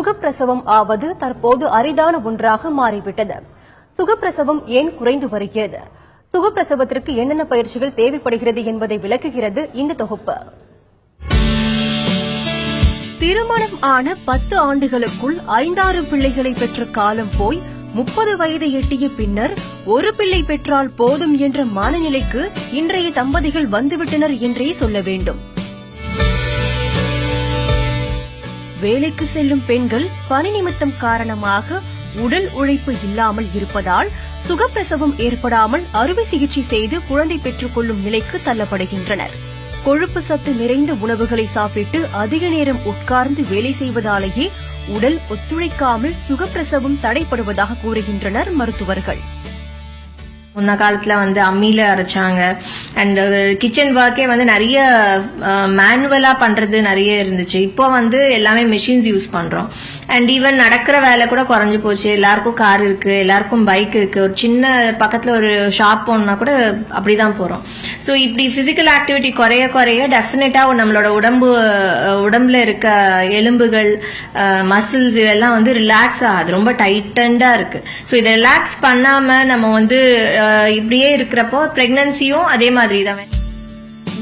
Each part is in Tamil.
சுகப்பிரசவம் ஆவது தற்போது அரிதான ஒன்றாக மாறிவிட்டது. சுகப்பிரசவம் ஏன் குறைந்து வருகிறது, சுகப்பிரசவத்திற்கு என்னென்ன பயிற்சிகள் தேவைப்படுகிறது என்பதை விளக்குகிறது இந்த தொகுப்பு. திருமணம் ஆன 10 ஆண்டுகளுக்குள் 5-6 பிள்ளைகளை பெற்ற காலம் போய் 30 வயதை எட்டிய பின்னர் ஒரு பிள்ளை பெற்றால் போதும் என்ற மனநிலைக்கு இன்றைய தம்பதிகள் வந்துவிட்டனர் என்றே சொல்ல வேண்டும். வேலைக்கு செல்லும் பெண்கள் பணி நிமித்தம் காரணமாக உடல் உழைப்பு இல்லாமல் இருப்பதால் சுகப்பிரசவம் ஏற்படாமல் அறுவை சிகிச்சை செய்து குழந்தை பெற்றுக் கொள்ளும் நிலைக்கு தள்ளப்படுகின்றனர். கொழுப்பு சத்து நிறைந்த உணவுகளை சாப்பிட்டு அதிக நேரம் உட்கார்ந்து வேலை செய்வதாலேயே உடல் ஒத்துழைக்காமல் சுகப்பிரசவம் தடைப்படுவதாக கூறுகின்றனர் மருத்துவர்கள். முன்ன காலத்துல அம்மியில அரைச்சாங்க. அண்ட் கிச்சன் ஒர்க்கே நிறைய மேனுவலா பண்றது நிறைய இருந்துச்சு. இப்போ எல்லாமே மிஷின்ஸ் யூஸ் பண்றோம். அண்ட் ஈவன் நடக்கிற வேலை கூட குறைஞ்சு போச்சு. எல்லாருக்கும் கார் இருக்கு, எல்லாருக்கும் பைக் இருக்கு. ஒரு சின்ன பக்கத்துல ஒரு ஷாப் போனா கூட அப்படிதான் போறோம். ஸோ இப்படி பிசிக்கல் ஆக்டிவிட்டி குறைய குறைய டெஃபினட்டா நம்மளோட உடம்புல இருக்க எலும்புகள், மசில்ஸ் இதெல்லாம் ரிலாக்ஸ் ஆகுது. ரொம்ப டைட்டண்டா இருக்கு. ஸோ இதை ரிலாக்ஸ் பண்ணாம நம்ம இப்படியே இருக்கிறப்போ பிரெக்னன்சியும் அதே மாதிரி தான்.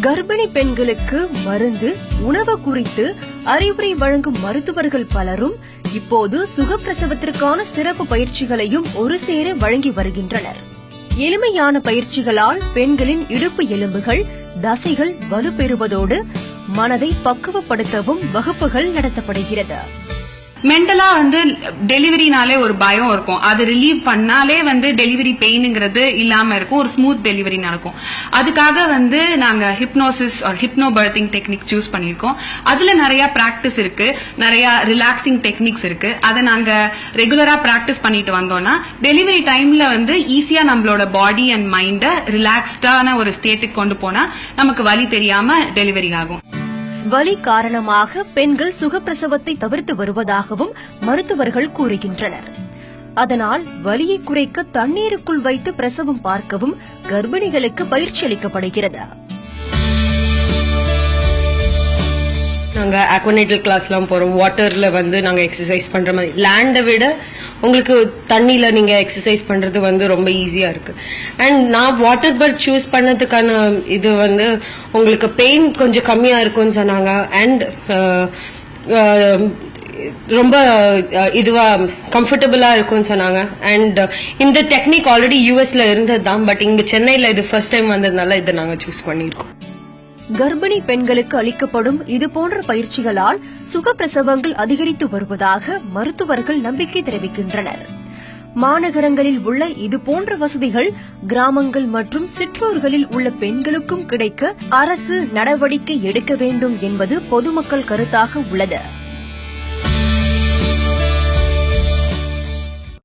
கர்ப்பிணி பெண்களுக்கு மருந்து, உணவு குறித்து அறிவுரை வழங்கும் மருத்துவர்கள் பலரும் இப்போது சுகப்பிரசவத்திற்கான சிறப்பு பயிற்சிகளையும் ஒரு சேர வழங்கி வருகின்றனர். எளிமையான பயிற்சிகளால் பெண்களின் இடுப்பு எலும்புகள், தசைகள் வலுப்பெறுவதோடு மனதை பக்குவப்படுத்தவும் வகுப்புகள் நடத்தப்படுகிறது. மென்டலா டெலிவரினாலே ஒரு பயம் இருக்கும். அது ரிலீவ் பண்ணாலே டெலிவரி பெயின்ங்கிறது இல்லாம இருக்கும். ஒரு ஸ்மூத் டெலிவரி நடக்கும். அதுக்காக நாங்க hypnosis or hypnobirthing technique choose பண்ணிருக்கோம். அதுல நிறைய பிராக்டிஸ் இருக்கு, நிறைய ரிலாக்ஸிங் டெக்னிக்ஸ் இருக்கு. அதை நாங்க ரெகுலரா பிராக்டிஸ் பண்ணிட்டு வந்தோம்னா டெலிவரி டைம்ல ஈஸியா நம்மளோட பாடி அண்ட் மைண்ட ரிலாக்ஸ்டான ஒரு ஸ்டேட்டுக்கு கொண்டு போனா நமக்கு வலி தெரியாம டெலிவரி ஆகும். வலி காரணமாக பெண்கள் சுகப்பிரசவத்தை தவிர்த்து வருவதாகவும் மருத்துவர்கள் கூறுகின்றனர். அதனால் வலியை குறைக்க தண்ணீருக்குள் வைத்து பிரசவம் பார்க்கவும் கர்ப்பிணிகளுக்கு பயிற்சி அளிக்கப்படுகிறது. நாங்க அக்வானேட்டல் கிளாஸ் எல்லாம் போறோம். வாட்டர்ல நாங்க எக்ஸசைஸ் பண்ற மாதிரி. லேண்டை விட உங்களுக்கு தண்ணியில நீங்க எக்ஸசைஸ் பண்றது ரொம்ப ஈஸியா இருக்கு. அண்ட் நான் வாட்டர் பர்த் சூஸ் பண்ணதுக்கான இது உங்களுக்கு பெயின் கொஞ்சம் கம்மியா இருக்கும்னு சொன்னாங்க. அண்ட் ரொம்ப இதுவா கம்ஃபர்டபுளா இருக்கும்னு சொன்னாங்க. அண்ட் இந்த டெக்னிக் ஆல்ரெடி யூஎஸ்ல இருந்தது தான். பட் இங்க சென்னையில இது ஃபர்ஸ்ட் டைம் வந்ததுனால இதை நாங்க சூஸ் பண்ணிருக்கோம். கர்ப்பிணி பெண்களுக்கு அளிக்கப்படும் இதுபோன்ற பயிற்சிகளால் சுகப்பிரசவங்கள் அதிகரித்து வருவதாக மருத்துவர்கள் நம்பிக்கை தெரிவிக்கின்றனர். மாநகரங்களில் உள்ள இதுபோன்ற வசதிகள் கிராமங்கள் மற்றும் சிற்றூர்களில் உள்ள பெண்களுக்கும் கிடைக்க அரசு நடவடிக்கை எடுக்க வேண்டும் என்பது பொதுமக்கள் கருத்தாக உள்ளது.